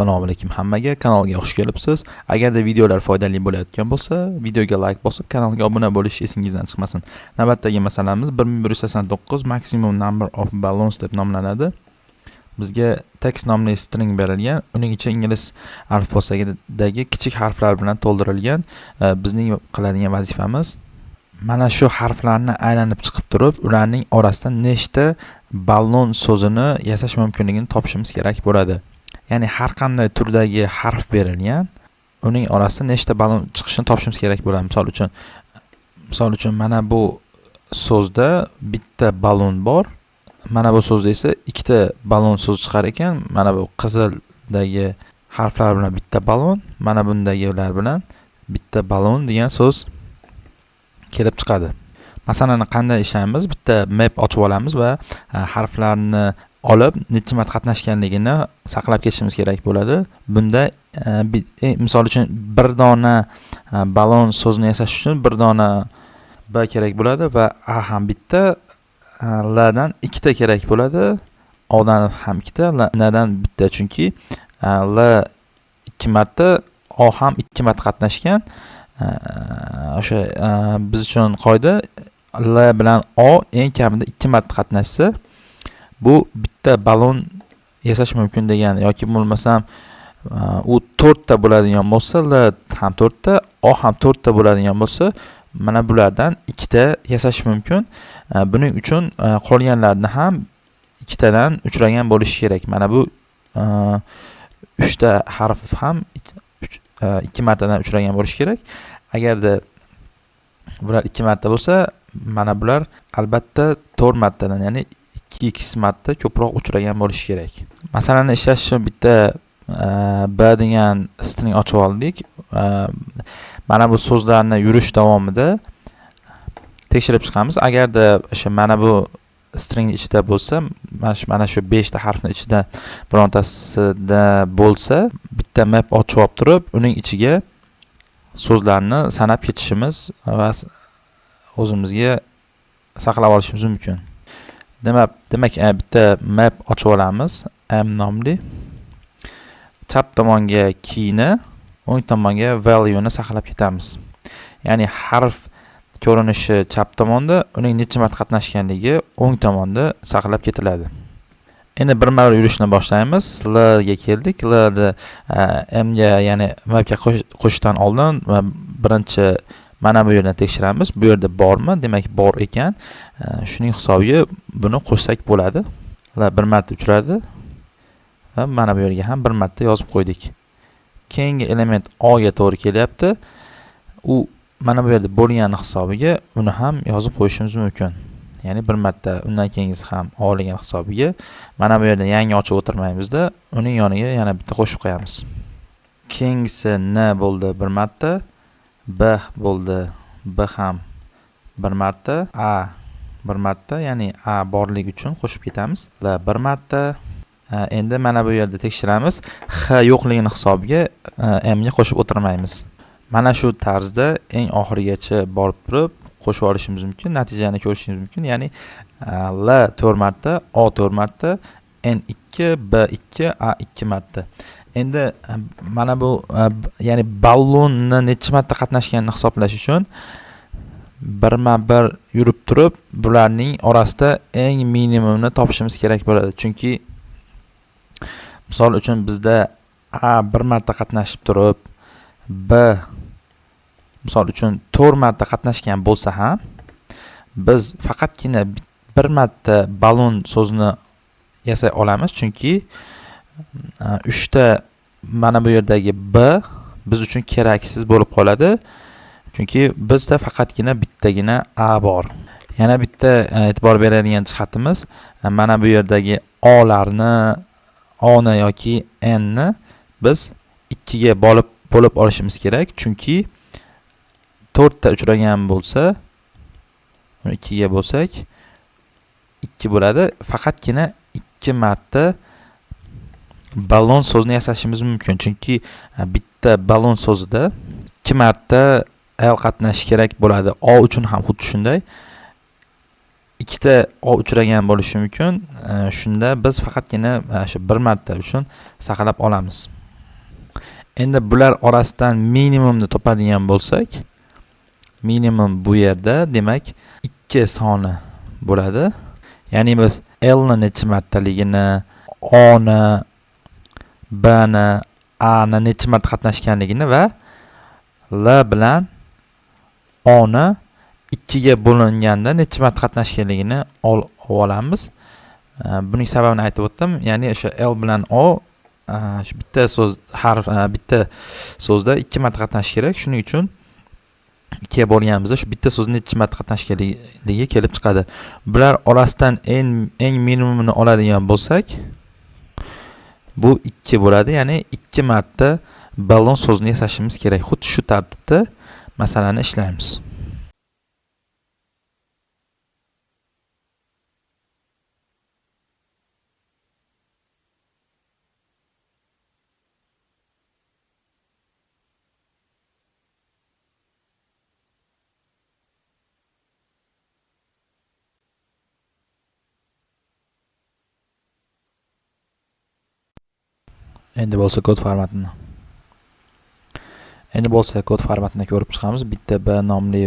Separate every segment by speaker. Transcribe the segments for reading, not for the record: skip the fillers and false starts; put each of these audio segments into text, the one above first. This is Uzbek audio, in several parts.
Speaker 1: Assalomu alaykum hammaga, kanalga xush kelibsiz. Agarda videolar foydali bo'layotgan bo'lsa, videoga like bosib, kanalga obuna bo'lish esingizdan chiqmasin. Navbatdagi masalamiz 1189 maximum number of balloons deb nomlanadi. Bizga text nomli string berilgan, uning ichi ingliz alifbosidagi kichik harflar bilan to'ldirilgan. Bizning qiladigan vazifamiz mana shu harflarni aylanib chiqib turib, ularning orasidan nechta ballon so'zini yasash mumkinligini topishimiz kerak bo'ladi. Ya'ni har qanday turdagi harf berilgan, uning orasidan nechta ballon chiqishini topishimiz kerak bo'ladi. Misol uchun mana bu so'zda bitta ballon bor. Mana bu so'zda esa ikkita ballon so'z chiqar ekan. Mana bu qizildagi harflar bilan bitta ballon, mana bundagilar bilan bitta ballon degan so'z kelib chiqadi. Masalani qanday ishlaymiz? Bitta map ochib olamiz va harflarni olib necha marta qatnashganligini saqlab ketishimiz kerak bo'ladi. Bunda misol uchun bir dona ballon so'zini yasash uchun bir dona b kerak bo'ladi va a ham bitta, l dan ikkita kerak bo'ladi, o dan ham ikkita, n dan bitta, chunki l 2 marta, o ham 2 marta qatnashgan. O'sha biz uchun qoida l bilan o eng kamida 2 marta qatnashsa, bu bitta ballon yasash mumkin degan, yoki bo'lmasam u 4 ta bo'ladigan bo'lsa, l ham 4 ta, o ham 4 ta bo'ladigan bo'lsa, mana bulardan ikkita yasash mumkin. Buning uchun qolganlarni ham ikkitadan uchragan bo'lishi kerak. Mana bu 3 ta harf ham 2 martadan uchragan bo'lishi kerak. Agarda bular 2 marta bo'lsa, mana bular albatta 4 martadan, ya'ni 2x marta ko'proq uchragan bo'lishi kerak. Masalani ishlash uchun bitta b degan string ochib oldik. Mana bu so'zlarni yurish davomida tekshirib chiqamiz. Agarda o'sha mana bu string ichida bo'lsa, mana shu 5 ta harfning ichida birontasida bo'lsa, bitta map ochib olib turib, uning ichiga so'zlarni sanab ketishimiz va o'zimizga saqlab olishimiz mumkin. Demak, bitta map ochib olamiz, m nomli. Chap tomonga keyni, o'ng tomonga value ni saqlab ketamiz. Ya'ni harf ko'rinishi chap tomonda, uning necha marta qatnashganligi o'ng tomonda saqlab ketiladi. Endi bir marta yurishni boshlaymiz. L ga keldik. L da m ga, ya'ni mapga qo'shishdan oldin birinchi mana bu yerdan tekshiramiz. Bu yerda bormi? Demak, bor ekan. Shuning hisobiga buni qo'shsak bo'ladi. L bir marta uchradi va mana bu yerga ham bir marta yozib qo'ydik. Keyingi element o ga to'g'ri kelyapti. U mana bu yerda bo'lgan hisobiga uni ham yozib qo'yishimiz mumkin. Ya'ni bir marta, undan keyingisi ham olgan hisobiga mana bu yerda yangi ochib o'tirmaymizda, uning yoniga yana bitta qo'shib qo'yamiz. Keyingisi n bo'ldi bir marta, b bo'ldi, b ham bir marta, a bir marta, ya'ni a borligi uchun qo'shib ketamiz. L bir marta. Endi mana bu yerda tekshiramiz. H yo'qligini hisobiga m ga qo'shib o'tirmaymiz. Mana shu tarzda eng oxirigacha borib turib qo'shib olishimiz mumkin, natijani ko'rishingiz mumkin. Ya'ni l 4 marta, o 4 marta, n2, b2, a2 marta. Endi mana bu ya'ni ballonni necha marta qatnashganini hisoblash uchun birma-bir yurib turib, bularning orasida eng minimumni topishimiz kerak bo'ladi. Chunki misol uchun bizda a 1 marta qatnashib turib, b misol uchun 4 marta qatnashgan bo'lsa ham, biz faqatgina 1 marta ballon so'zini yasay olamiz, chunki 3 ta mana bu yerdagi b biz uchun keraksiz bo'lib qoladi. Chunki bizda faqatgina bittagina a bor. Yana bitta e'tibor beradigan jihatimiz, mana bu yerdagi o'larni, o'ni yoki n'ni biz 2 ga bo'lib olishimiz kerak, chunki 4 ta uchragan bo'lsa, uni 2 ga bo'lsak 2 bo'ladi. Faqatgina 2 marta ballon so'zini yasashimiz mumkin, chunki bitta ballon so'zida 2 marta l qatnashi kerak bo'ladi. O uchun ham xuddi shunday. ikkita o uchragan bo'lishi mumkin. Shunda biz faqatgina shu bir marta uchun saqlab olamiz. Endi bular orasidan minimumni topadigan bo'lsak, minimum bu yerda demak 2 soni bo'ladi. Ya'ni biz L ni necha martaligini, O ni, B ni, A ni necha marta qatnashganligini va L bilan O ni 2 ga bo'linganda necha marta qatnashganligini olamiz. Buning sababini aytib o'tdim. Ya'ni o'sha L bilan O shu bitta so'z bitta so'zda 2 marta qatnash kerak. Shuning uchun 2 ga bo'lganimizda shu bitta so'zni necha marta qatnash kerakligi kelib chiqadi. Bular orasidan eng minimumini oladigan bo'lsak, bu 2 bo'ladi. Ya'ni 2 marta balon so'zini yasashimiz kerak. Xuddi shu tartibda masalani ishlaymiz. Endi bo'lsa kod formatini ko'rib chiqamiz. Bitta B nomli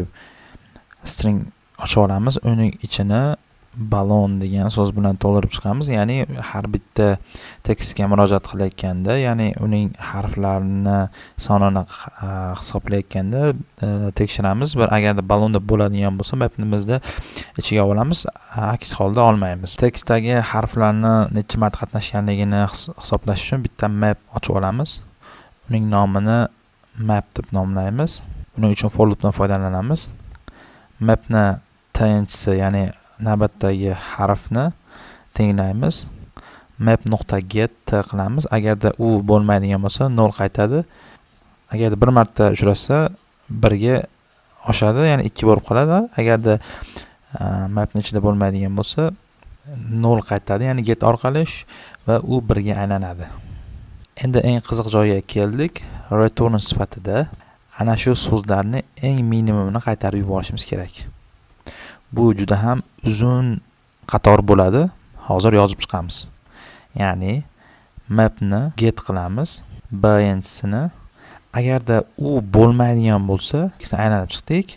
Speaker 1: string ochib olamiz. Uning ichini balon degan so'z bilan to'ldirib chiqamiz. Ya'ni har bitta tekstga murojaat qilayotganda, ya'ni uning harflarini sonini hisoblayotganda tekshiramiz. Agarda balonda bo'ladigan bo'lsa, mapimizda ichiga olamiz, aks holda olmaymiz. Tekstdagi harflarni necha marta qatnashganligini hisoblash uchun bitta map ochib olamiz. Uning nomini map deb nomlaymiz. Buning uchun for loopdan foydalanamiz. Mapni tayanchisi, ya'ni navbatdagi harfni tenglaymiz. Map.get qilamiz. Agarda u bo'lmaydigan bo'lsa 0 qaytadi. Agarda bir marta uchrasa 1 ga oshadi, ya'ni 2 bo'lib qoladi. Agarda mapning ichida bo'lmaydigan bo'lsa 0 qaytadi, ya'ni get orqali va u 1 ga aylanadi. Endi eng qiziq joyga keldik. Return sifatida ana shu so'zlarni eng minimumini qaytarib yuborishimiz kerak. Bu juda ham uzun qator bo'ladi. Hozir yozib chiqamiz. Ya'ni mapni get qilamiz. Birinchisi agarda u bo'lmaydigan bo'lsa, tekstni aylanib chiqdik.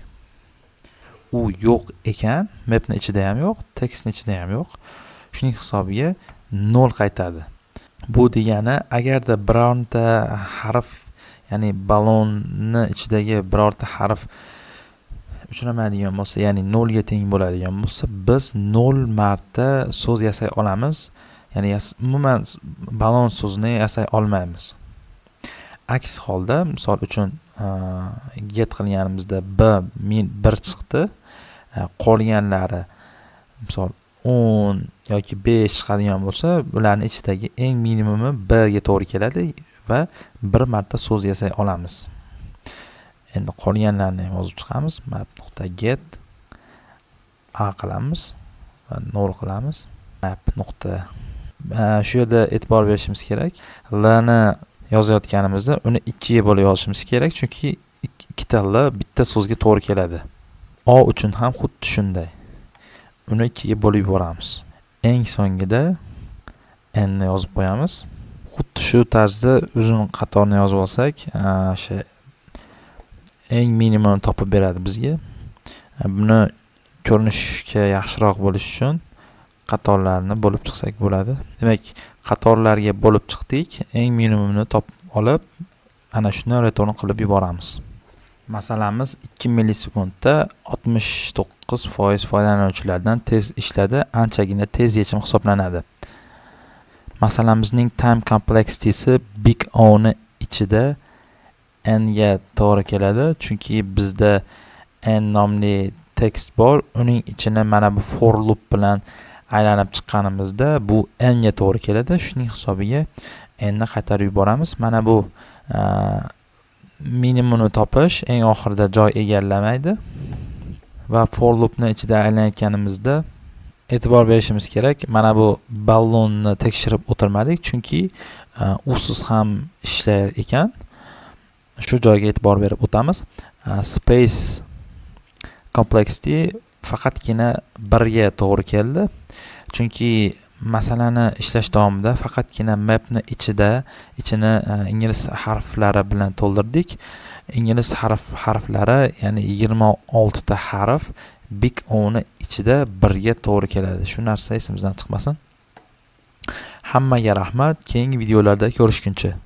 Speaker 1: U yo'q ekan, mapning ichida ham yo'q, tekstning ichida ham yo'q. Shuning hisobiga 0 qaytadi. Bu degani, agarda birorta harf, ya'ni balonni ichidagi birorta harf uchramaydigan bo'lsa, ya'ni 0 ga teng bo'ladigan bo'lsa, biz 0 marta so'z yasay olamiz. Ya'ni umuman balon so'zini yasay olmaymiz. Aks holda, misol uchun get qilganimizda bir chiqdi. Qolganlari misol 10 yoki 5 chiqadigan bo'lsa, ularning ichidagi eng minimumi 1 ga to'g'ri keladi va bir marta so'z yasay olamiz. Endi qolganlarni ham yozib chiqamiz. Map.get a qilamiz va 0 qilamiz. Shu yerda e'tibor berishimiz kerak. L ni yozayotganimizda uni 2 ga bo'lib yozishimiz kerak, chunki ikkita L bitta so'zga to'g'ri keladi. O uchun ham xuddi shunday. Uni 2 ga bo'lib yuboramiz. Eng so'ngida n ni yozib qo'yamiz. Xuddi shu tarzda uzun qatorni yozib olsak, o'sha eng minimumni topib beradi bizga. Buni ko'rinishga yaxshiroq bo'lish uchun qatorlarni bo'lib chiqsak bo'ladi. Demak, qatorlarga bo'lib chiqdik, eng minimumni topib olib, ana shuni return qilib yuboramiz. Masalamiz 2 millisekundda 69% foydalanuvchilardan tez ishladi, anchagina tez yechim hisoblanadi. Masalamizning time complexity'si big O ni ichida n ga to'g'ri keladi, chunki bizda n nomli tekst bor. Uning ichini mana bu for loop bilan aylanib chiqqanimizda bu n ga to'g'ri keladi. Shuning hisobiga n ni qaytarib yuboramiz. Mana bu minimumni topish eng oxirida joy egallamaydi va for loopni ichida aylanayotganimizda e'tibor berishimiz kerak. Mana bu ballonni tekshirib o'tirmadik, chunki usiz ham ishlar ekan. Shu joyga e'tibor berib o'tamiz. Space complexity faqatgina 1 ga to'g'ri keldi. Chunki masalani ishlash davomida faqatgina mapni ichini ingliz harflari bilan to'ldirdik. Ingliz harflari, ya'ni 26 ta harf Big O'ni ichida birga to'g'ri keladi. Shu narsa esimizdan chiqmasin. Hammaga rahmat. Keyingi videolarda ko'rishguncha.